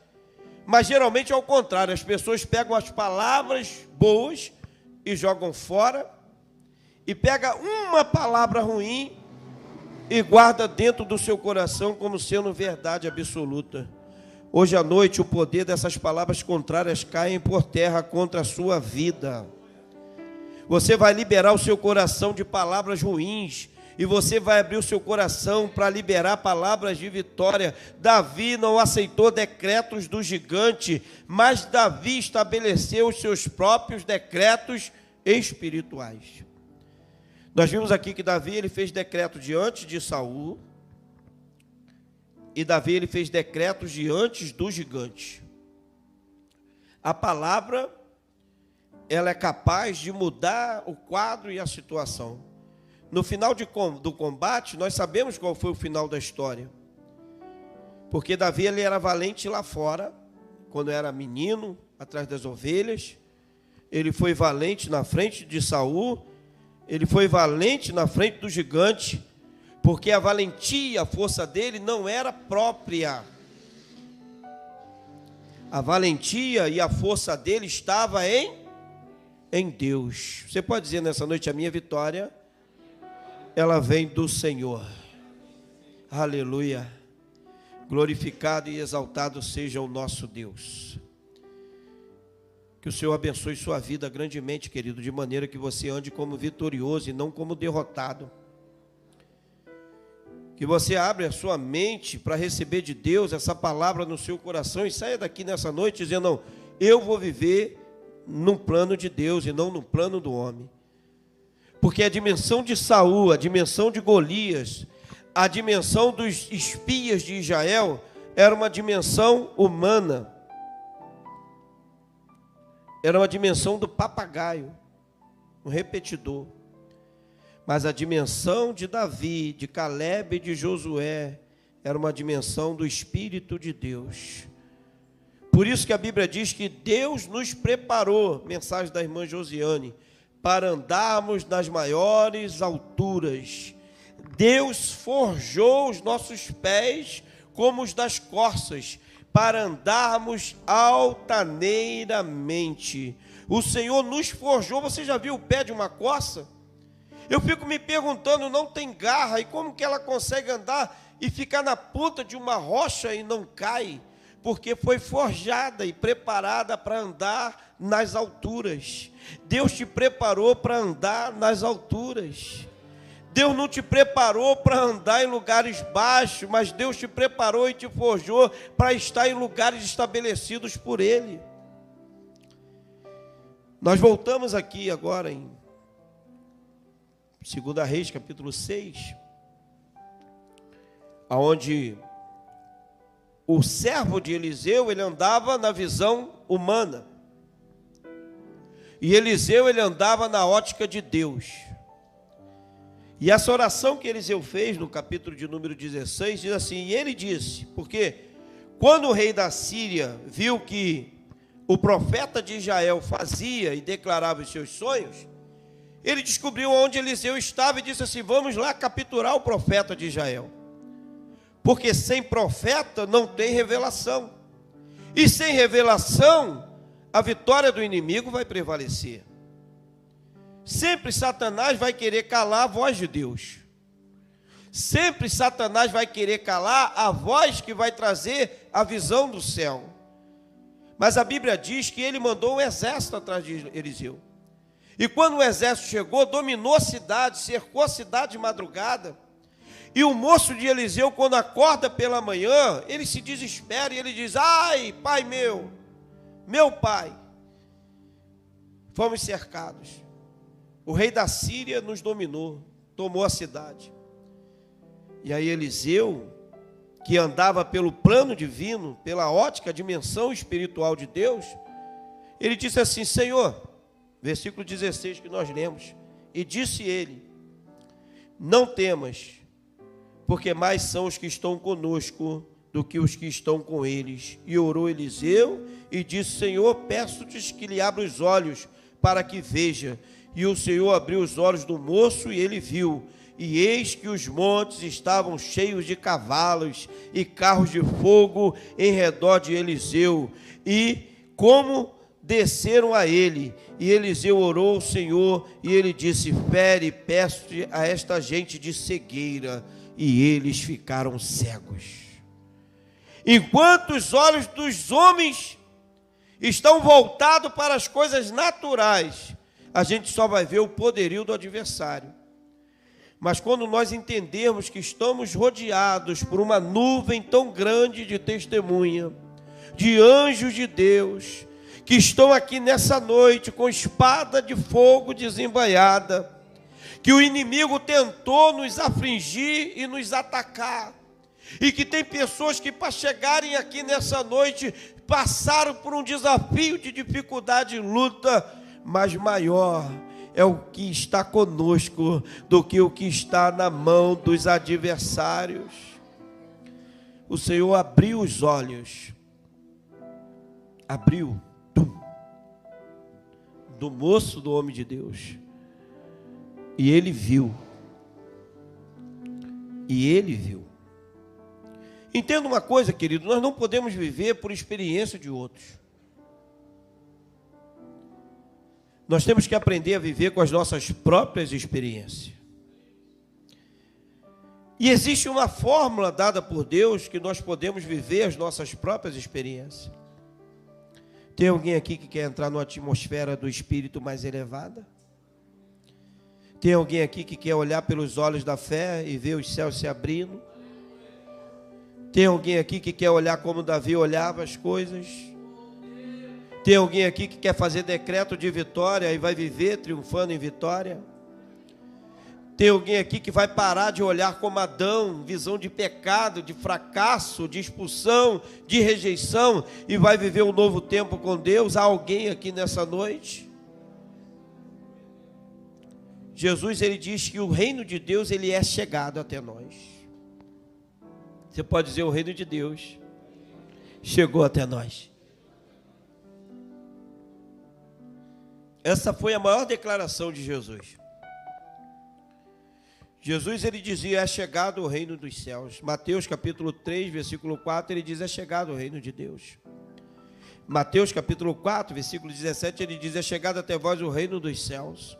S1: Mas geralmente é ao contrário, as pessoas pegam as palavras boas e jogam fora, e pega uma palavra ruim e guarda dentro do seu coração como sendo verdade absoluta. Hoje à noite o poder dessas palavras contrárias caem por terra contra a sua vida. Você vai liberar o seu coração de palavras ruins, e você vai abrir o seu coração para liberar palavras de vitória. Davi não aceitou decretos do gigante, mas Davi estabeleceu os seus próprios decretos espirituais. Nós vimos aqui que Davi ele fez decreto diante de Saul, e Davi ele fez decretos diante do gigante. A palavra, ela é capaz de mudar o quadro e a situação. No final do combate, nós sabemos qual foi o final da história. Porque Davi ele era valente lá fora, quando era menino, atrás das ovelhas. Ele foi valente na frente de Saul. Ele foi valente na frente do gigante, porque a valentia, a força dele não era própria. A valentia e a força dele estava em Deus. Você pode dizer nessa noite, a minha vitória, ela vem do Senhor. Aleluia. Glorificado e exaltado seja o nosso Deus. Que o Senhor abençoe sua vida grandemente, querido, de maneira que você ande como vitorioso e não como derrotado. Que você abra a sua mente para receber de Deus essa palavra no seu coração e saia daqui nessa noite dizendo, não, eu vou viver no plano de Deus e não no plano do homem. Porque a dimensão de Saul, a dimensão de Golias, a dimensão dos espias de Israel era uma dimensão humana. Era uma dimensão do papagaio, um repetidor. Mas a dimensão de Davi, de Calebe e de Josué era uma dimensão do Espírito de Deus. Por isso que a Bíblia diz que Deus nos preparou, mensagem da irmã Josiane, para andarmos nas maiores alturas. Deus forjou os nossos pés como os das corças, para andarmos altaneiramente. O Senhor nos forjou. Você já viu o pé de uma corça? Eu fico me perguntando, não tem garra, e como que ela consegue andar e ficar na ponta de uma rocha e não cai? Porque foi forjada e preparada para andar nas alturas. Deus te preparou para andar nas alturas. Deus não te preparou para andar em lugares baixos, mas Deus te preparou e te forjou para estar em lugares estabelecidos por Ele. Nós voltamos aqui agora em 2 Reis, capítulo 6, onde o servo de Eliseu, ele andava na visão humana. E Eliseu, ele andava na ótica de Deus. E essa oração que Eliseu fez no capítulo de número 16, diz assim: e ele disse, porque quando o rei da Síria viu que o profeta de Israel fazia e declarava os seus sonhos, ele descobriu onde Eliseu estava e disse assim: vamos lá capturar o profeta de Israel. Porque sem profeta não tem revelação. E sem revelação, a vitória do inimigo vai prevalecer. Sempre Satanás vai querer calar a voz de Deus. Sempre Satanás vai querer calar a voz que vai trazer a visão do céu. Mas a Bíblia diz que ele mandou um exército atrás de Eliseu. E quando o exército chegou, dominou a cidade, cercou a cidade de madrugada. E o moço de Eliseu, quando acorda pela manhã, ele se desespera e ele diz: ai, pai meu pai, fomos cercados. O rei da Síria nos dominou, tomou a cidade. E aí Eliseu, que andava pelo plano divino, pela ótica, dimensão espiritual de Deus, ele disse assim: Senhor, versículo 16 que nós lemos, e disse ele: não temas, porque mais são os que estão conosco do que os que estão com eles. E orou Eliseu e disse: Senhor, peço-te que lhe abra os olhos para que veja. E o Senhor abriu os olhos do moço e ele viu. E eis que os montes estavam cheios de cavalos e carros de fogo em redor de Eliseu. E como desceram a ele, e Eliseu orou ao Senhor, e ele disse: fere, peço-te a esta gente de cegueira. E eles ficaram cegos. Enquanto os olhos dos homens estão voltados para as coisas naturais, a gente só vai ver o poderio do adversário. Mas quando nós entendermos que estamos rodeados por uma nuvem tão grande de testemunha, de anjos de Deus, que estão aqui nessa noite com espada de fogo desembainhada, que o inimigo tentou nos afligir e nos atacar, e que tem pessoas que para chegarem aqui nessa noite passaram por um desafio de dificuldade e luta, mas maior é o que está conosco do que o que está na mão dos adversários. O Senhor abriu os olhos, abriu do moço, do homem de Deus, e ele viu. Entenda uma coisa, querido: nós não podemos viver por experiência de outros. Nós temos que aprender a viver com as nossas próprias experiências. E existe uma fórmula dada por Deus que nós podemos viver as nossas próprias experiências. Tem alguém aqui que quer entrar numa atmosfera do espírito mais elevada? Tem alguém aqui que quer olhar pelos olhos da fé e ver os céus se abrindo? Tem alguém aqui que quer olhar como Davi olhava as coisas? Tem alguém aqui que quer fazer decreto de vitória e vai viver triunfando em vitória? Tem alguém aqui que vai parar de olhar como Adão, visão de pecado, de fracasso, de expulsão, de rejeição, e vai viver um novo tempo com Deus? Há alguém aqui nessa noite? Jesus, ele diz que o reino de Deus, ele é chegado até nós. Você pode dizer: o reino de Deus chegou até nós. Essa foi a maior declaração de Jesus. Jesus, ele dizia: é chegado o reino dos céus. Mateus capítulo 3, versículo 4, ele diz: é chegado o reino de Deus. Mateus capítulo 4, versículo 17, ele diz: é chegado até vós o reino dos céus.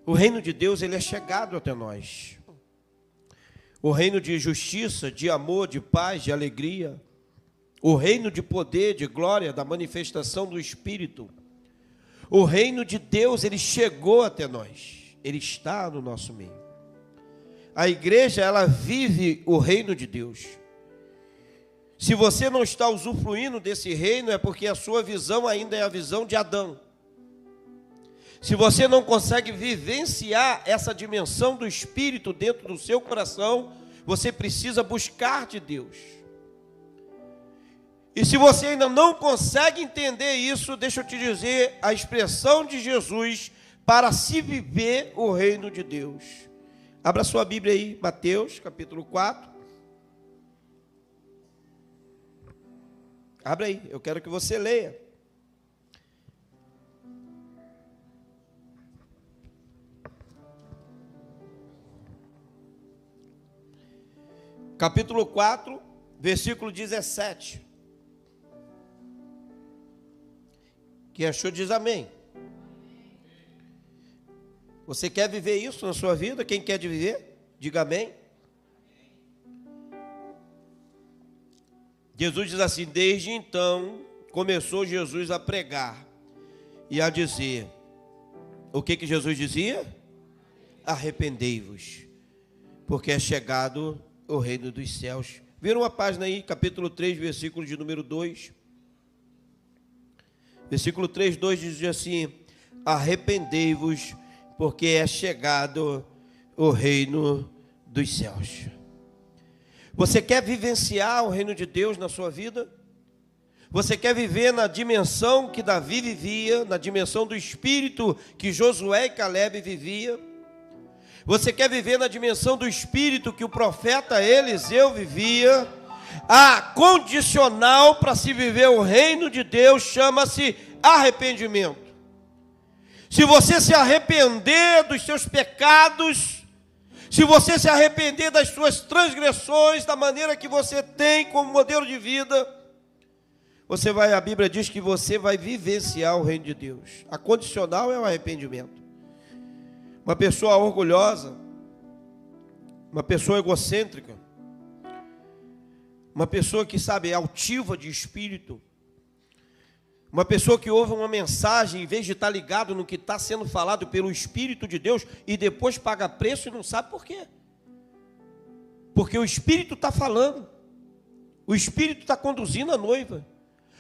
S1: O reino de Deus, ele é chegado até nós. O reino de justiça, de amor, de paz, de alegria. O reino de poder, de glória, da manifestação do Espírito. O reino de Deus, ele chegou até nós. Ele está no nosso meio. A igreja, ela vive o reino de Deus. Se você não está usufruindo desse reino, é porque a sua visão ainda é a visão de Adão. Se você não consegue vivenciar essa dimensão do Espírito dentro do seu coração, você precisa buscar de Deus. E se você ainda não consegue entender isso, deixa eu te dizer, a expressão de Jesus para se viver o reino de Deus. Abra sua Bíblia aí, Mateus, capítulo 4. Abra aí, eu quero que você leia. Capítulo 4, versículo 17. Quem achou diz amém. Você quer viver isso na sua vida? Quem quer viver? Diga amém. Jesus diz assim: desde então começou Jesus a pregar e a dizer, o que Jesus dizia? Arrependei-vos, porque é chegado o reino dos céus. Viram uma página aí, capítulo 3, versículo de número 2. Versículo 3, 2 diz assim: arrependei-vos, porque é chegado o reino dos céus. Você quer vivenciar o reino de Deus na sua vida? Você quer viver na dimensão que Davi vivia, na dimensão do Espírito que Josué e Calebe vivia? Você quer viver na dimensão do Espírito que o profeta Eliseu vivia? A condicional para se viver o reino de Deus chama-se arrependimento. Se você se arrepender dos seus pecados, se você se arrepender das suas transgressões, da maneira que você tem como modelo de vida, a Bíblia diz que você vai vivenciar o reino de Deus. A condicional é o arrependimento. Uma pessoa orgulhosa, uma pessoa egocêntrica, uma pessoa que, é altiva de espírito, uma pessoa que ouve uma mensagem, em vez de estar ligado no que está sendo falado pelo Espírito de Deus, e depois paga preço e não sabe por quê. Porque o Espírito está falando, o Espírito está conduzindo a noiva,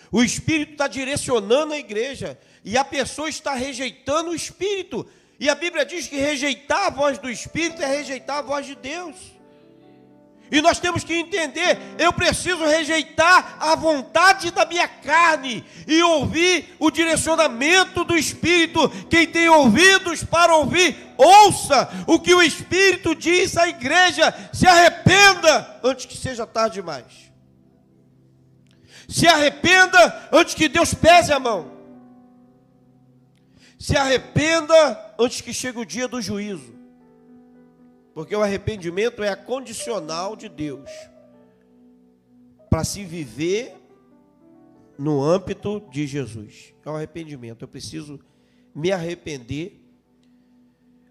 S1: o Espírito está direcionando a igreja, e a pessoa está rejeitando o Espírito. E a Bíblia diz que rejeitar a voz do Espírito é rejeitar a voz de Deus. E nós temos que entender, eu preciso rejeitar a vontade da minha carne e ouvir o direcionamento do Espírito. Quem tem ouvidos para ouvir, ouça o que o Espírito diz à igreja. Se arrependa antes que seja tarde demais. Se arrependa antes que Deus pese a mão. Se arrependa antes que chegue o dia do juízo. Porque o arrependimento é a condicional de Deus para se viver no âmbito de Jesus. É o arrependimento. Eu preciso me arrepender.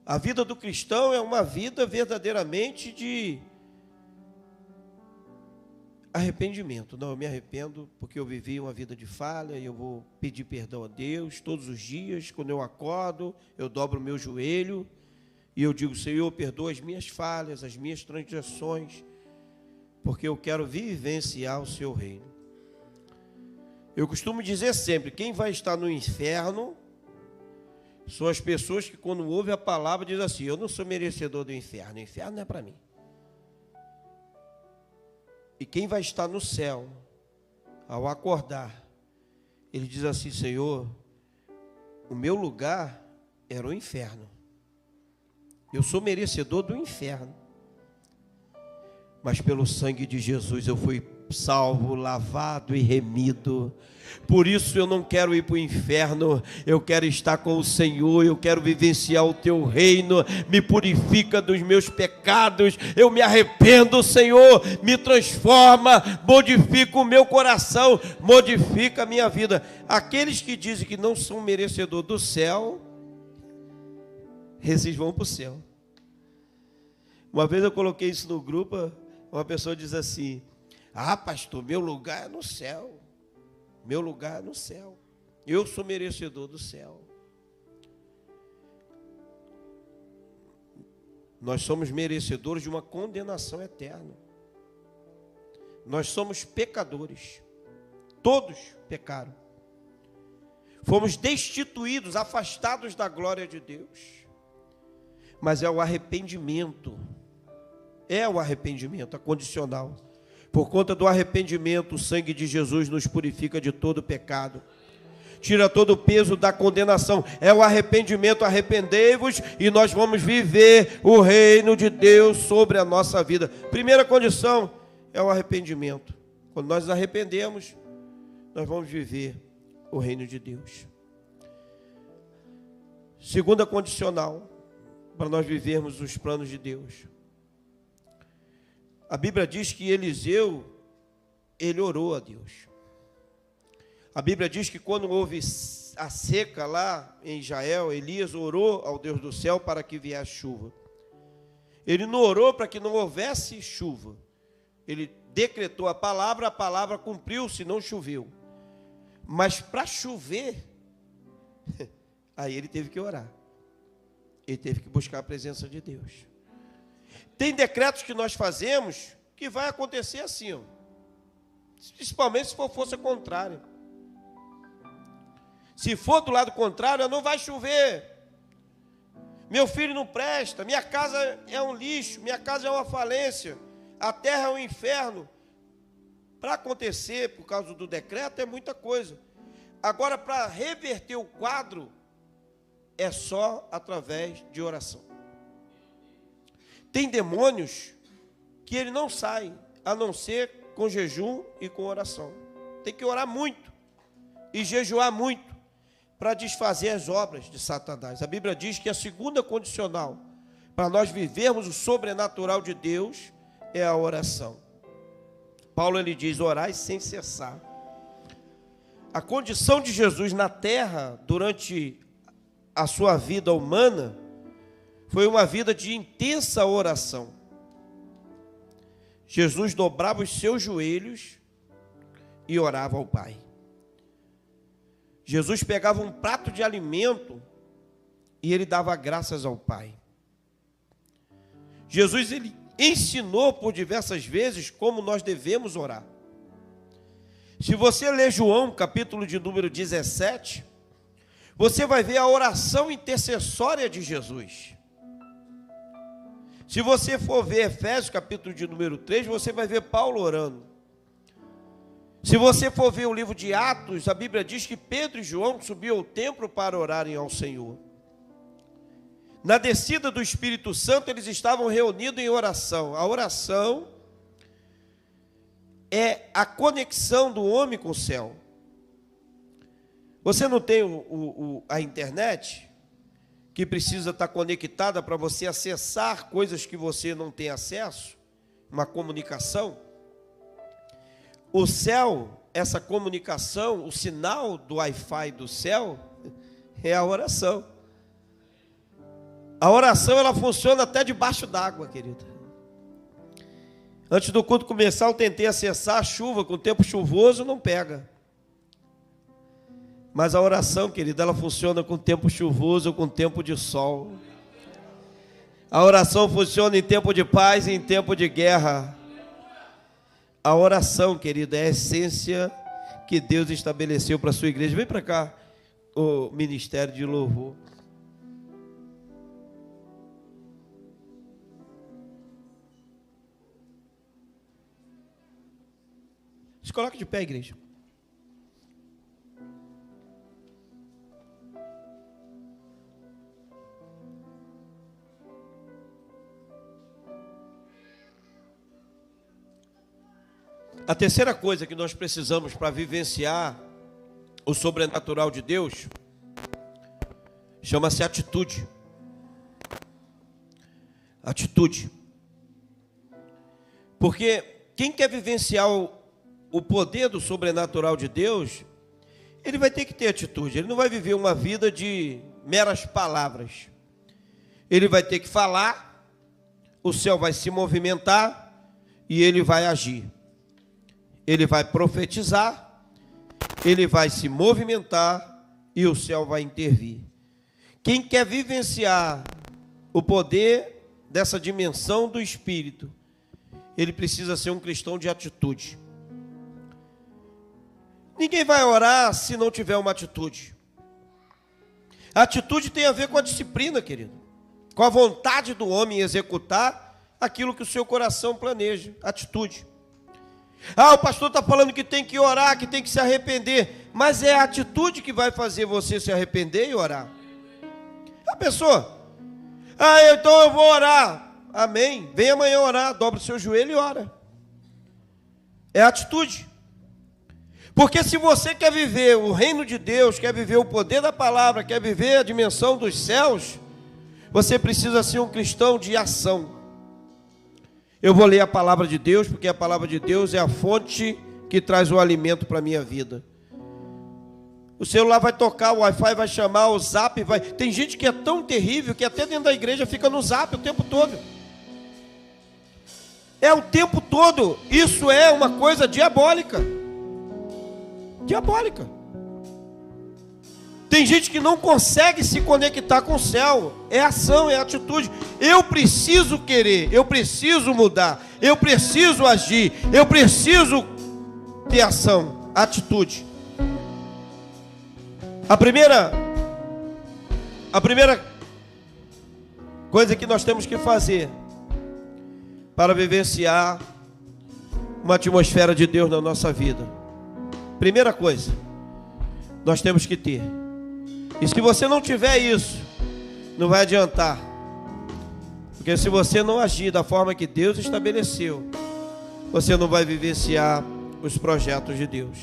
S1: A vida do cristão é uma vida verdadeiramente de arrependimento. Não, eu me arrependo porque eu vivi uma vida de falha e eu vou pedir perdão a Deus todos os dias. Quando eu acordo, eu dobro o meu joelho e eu digo: Senhor, perdoa as minhas falhas, as minhas transgressões, porque eu quero vivenciar o seu reino. Eu costumo dizer sempre, quem vai estar no inferno são as pessoas que, quando ouvem a palavra, dizem assim: eu não sou merecedor do inferno, o inferno não é para mim. E quem vai estar no céu, ao acordar, ele diz assim: Senhor, o meu lugar era o inferno. Eu sou merecedor do inferno. Mas pelo sangue de Jesus eu fui salvo, lavado e remido. Por isso eu não quero ir para o inferno, eu quero estar com o Senhor, eu quero vivenciar o teu reino. Me purifica dos meus pecados, eu me arrependo, Senhor, me transforma, modifica o meu coração, modifica a minha vida. Aqueles que dizem que não são merecedores do céu, esses vão para o céu. Uma vez eu coloquei isso no grupo, uma pessoa diz assim: ah, pastor, meu lugar é no céu. Meu lugar é no céu. Eu sou merecedor do céu. Nós somos merecedores de uma condenação eterna. Nós somos pecadores. Todos pecaram. Fomos destituídos, afastados da glória de Deus. Mas é o arrependimento. É o arrependimento, a condicional. Por conta do arrependimento, o sangue de Jesus nos purifica de todo pecado. tira todo o peso da condenação. É o arrependimento. Arrependei-vos e nós vamos viver o reino de Deus sobre a nossa vida. Primeira condição é o arrependimento. Quando nós nos arrependemos, nós vamos viver o reino de Deus. Segunda condicional, para nós vivermos os planos de Deus. A Bíblia diz que Eliseu, ele orou a Deus. A Bíblia diz que quando houve a seca lá em Israel, Elias orou ao Deus do céu para que viesse chuva. Ele não orou para que não houvesse chuva. Ele decretou a palavra cumpriu-se, não choveu. Mas para chover, aí ele teve que orar. Ele teve que buscar a presença de Deus. Tem decretos que nós fazemos que vai acontecer assim, ó. Principalmente se for força contrária. Se for do lado contrário, não vai chover. Meu filho não presta, minha casa é um lixo, minha casa é uma falência, a terra é um inferno. Para acontecer, por causa do decreto, é muita coisa. Agora, para reverter o quadro, é só através de oração. Tem demônios que ele não sai, a não ser com jejum e com oração. Tem que orar muito e jejuar muito para desfazer as obras de Satanás. A Bíblia diz que a segunda condicional para nós vivermos o sobrenatural de Deus é a oração. Paulo ele diz: orai sem cessar. A condição de Jesus na terra durante a sua vida humana foi uma vida de intensa oração. Jesus dobrava os seus joelhos e orava ao Pai. Jesus pegava um prato de alimento e ele dava graças ao Pai. Jesus ele ensinou por diversas vezes como nós devemos orar. Se você ler João, capítulo de número 17, você vai ver a oração intercessória de Jesus. Se você for ver Efésios, capítulo de número 3, você vai ver Paulo orando. Se você for ver o livro de Atos, a Bíblia diz que Pedro e João subiam ao templo para orarem ao Senhor. Na descida do Espírito Santo, eles estavam reunidos em oração. A oração é a conexão do homem com o céu. Você não tem a internet, que precisa estar conectada para você acessar coisas que você não tem acesso, uma comunicação? O céu, essa comunicação, o sinal do Wi-Fi do céu, é a oração. A oração, ela funciona até debaixo d'água, querida. Antes do culto começar, eu tentei acessar a chuva, com o tempo chuvoso não pega. Mas a oração, querida, ela funciona com tempo chuvoso, com tempo de sol. A oração funciona em tempo de paz e em tempo de guerra. A oração, querida, é a essência que Deus estabeleceu para a sua igreja. Vem para cá, o ministério de louvor. Se coloque de pé, igreja. A terceira coisa que nós precisamos para vivenciar o sobrenatural de Deus chama-se atitude. Atitude. Porque quem quer vivenciar o poder do sobrenatural de Deus, ele vai ter que ter atitude. Ele não vai viver uma vida de meras palavras. Ele vai ter que falar, o céu vai se movimentar e ele vai agir. Ele vai profetizar, ele vai se movimentar e o céu vai intervir. Quem quer vivenciar o poder dessa dimensão do Espírito, ele precisa ser um cristão de atitude. Ninguém vai orar se não tiver uma atitude. A atitude tem a ver com a disciplina, querido. Com a vontade do homem executar aquilo que o seu coração planeja. Atitude. Ah, o pastor está falando que tem que orar, que tem que se arrepender. mas é a atitude que vai fazer você se arrepender e orar. A pessoa, então eu vou orar. Amém. Vem amanhã orar, dobra o seu joelho e ora. É a atitude. Porque se você quer viver o reino de Deus, quer viver o poder da palavra, quer viver a dimensão dos céus, você precisa ser um cristão de ação. Eu vou ler a palavra de Deus, porque a palavra de Deus é a fonte que traz o alimento para a minha vida. O celular vai tocar, o Wi-Fi vai chamar, o Zap vai... Tem gente que é tão terrível que até dentro da igreja fica no Zap o tempo todo. É o tempo todo. Isso é uma coisa diabólica. Diabólica. Tem gente que não consegue se conectar com o céu. É ação, é atitude. Eu preciso querer, eu preciso mudar, eu preciso agir, eu preciso ter ação, atitude. A primeira coisa que nós temos que fazer para vivenciar uma atmosfera de Deus na nossa vida, primeira coisa, nós temos que ter. E se você não tiver isso, não vai adiantar. Porque se você não agir da forma que Deus estabeleceu, você não vai vivenciar os projetos de Deus.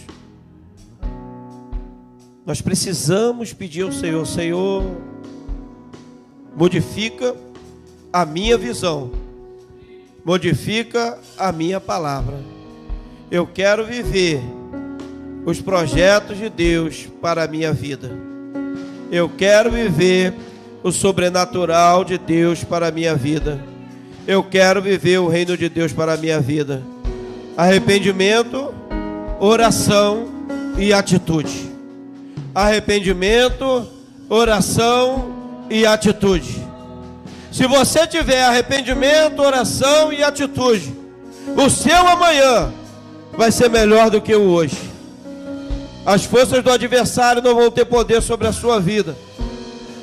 S1: Nós precisamos pedir ao Senhor: Senhor, modifica a minha visão, modifica a minha palavra. Eu quero viver os projetos de Deus para a minha vida. Eu quero viver o sobrenatural de Deus para a minha vida. Eu quero viver o reino de Deus para a minha vida. Arrependimento, oração e atitude. Arrependimento, oração e atitude. Se você tiver arrependimento, oração e atitude, o seu amanhã vai ser melhor do que o hoje. As forças do adversário não vão ter poder sobre a sua vida.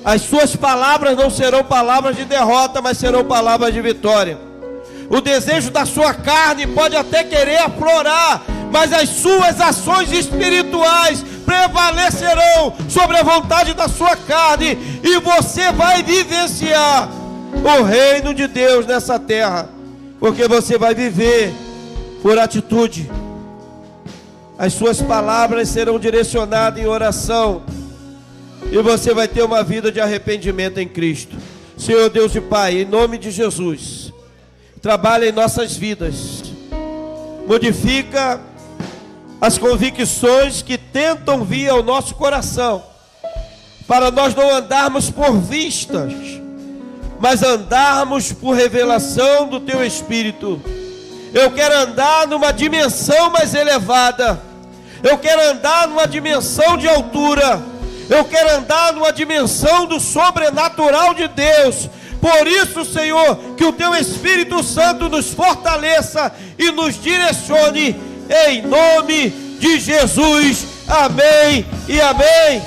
S1: As suas palavras não serão palavras de derrota, mas serão palavras de vitória. O desejo da sua carne pode até querer aflorar, mas as suas ações espirituais prevalecerão sobre a vontade da sua carne, e você vai vivenciar o reino de Deus nessa terra, porque você vai viver por atitude. As suas palavras serão direcionadas em oração, e você vai ter uma vida de arrependimento em Cristo. Senhor Deus e Pai, em nome de Jesus, trabalha em nossas vidas, modifica as convicções que tentam vir ao nosso coração, para nós não andarmos por vistas, mas andarmos por revelação do Teu Espírito. Eu quero andar numa dimensão mais elevada, eu quero andar numa dimensão de altura, eu quero andar numa dimensão do sobrenatural de Deus. Por isso, Senhor, que o Teu Espírito Santo nos fortaleça e nos direcione, em nome de Jesus. Amém e amém.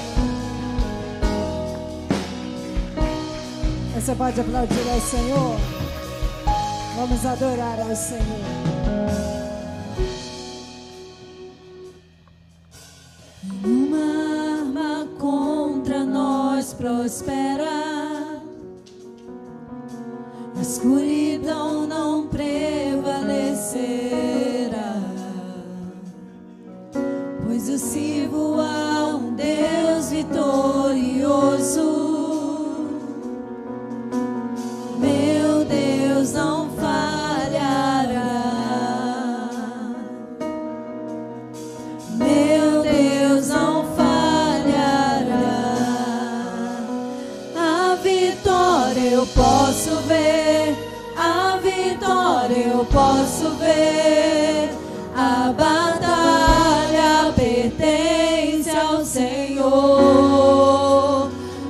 S2: Você pode aplaudir ao Senhor? Vamos adorar ao Senhor.
S3: Nenhuma arma contra nós prospera, a escuridão não prevalecerá, pois eu sirvo a um Deus vitorioso. Meu Deus não falhará, meu Deus não falhará. A vitória eu posso ver, a vitória eu posso ver. A batalha pertence ao Senhor.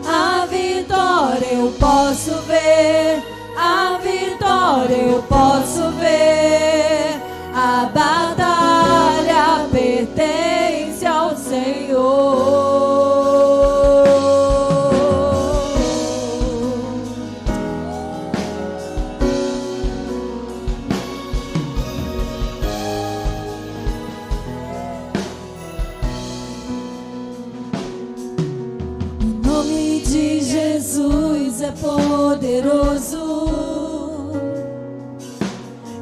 S3: A vitória eu posso ver, a vitória eu posso ver. A batalha pertence ao Senhor. Jesus é poderoso.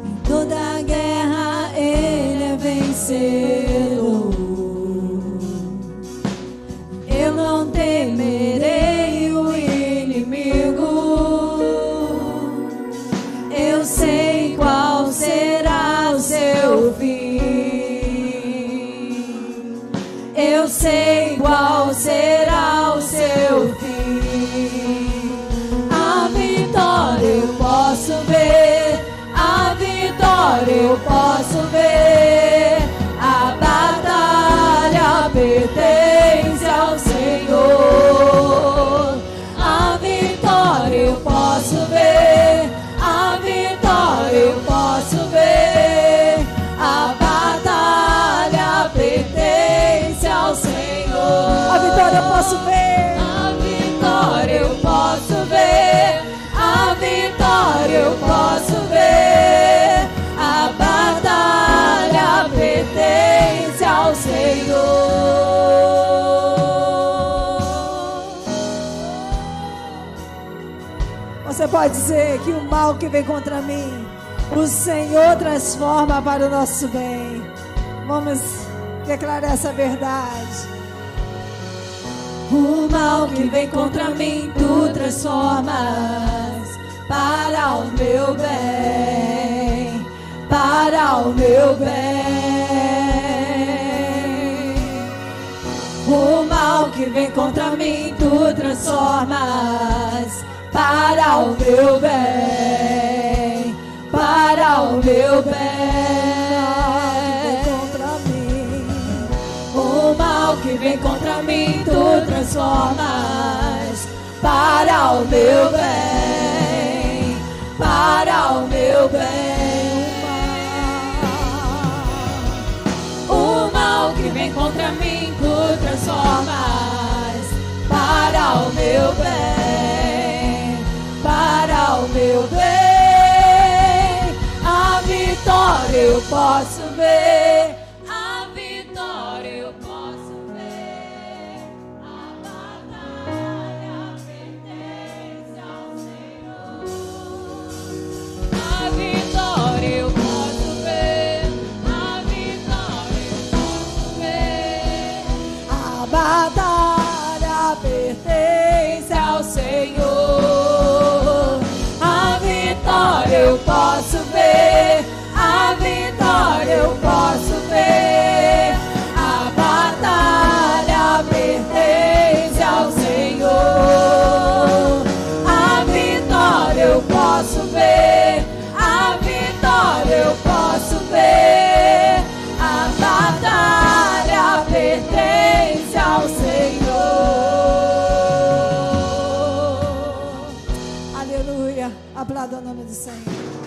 S3: Em toda guerra Ele é vencedor. Eu não temerei o inimigo. Eu sei qual será o seu fim. Eu sei qual será o seu fim. A vitória eu posso ver. A vitória eu posso ver. A batalha pertence ao Senhor. A vitória eu posso ver. A vitória eu posso ver. A batalha pertence ao Senhor.
S2: A vitória eu posso ver.
S3: A vitória eu posso ver. A vitória eu posso ver. A batalha pertence ao Senhor.
S2: Você pode dizer que o mal que vem contra mim, o Senhor transforma para o nosso bem. Vamos declarar essa verdade.
S3: O mal que vem contra mim, tu transformas para o meu bem, para o meu bem. O mal que vem contra mim, tu transformas para o meu bem, para o meu bem. O mal que vem contra mim, tu transformas para o meu bem, para o meu bem. O mal que vem contra mim, tu transformas para o meu bem, para o meu bem. A vitória eu posso ver. A vitória eu posso ver. A batalha pertence ao Senhor. A vitória eu posso ver. A vitória eu posso ver. A batalha pertence ao Senhor. A vitória eu posso ver. A vitória eu posso ver. A batalha pertence ao Senhor. A vitória eu posso ver. A vitória eu posso ver. A batalha pertence ao Senhor.
S2: Aleluia. Aplauda o nome do Senhor.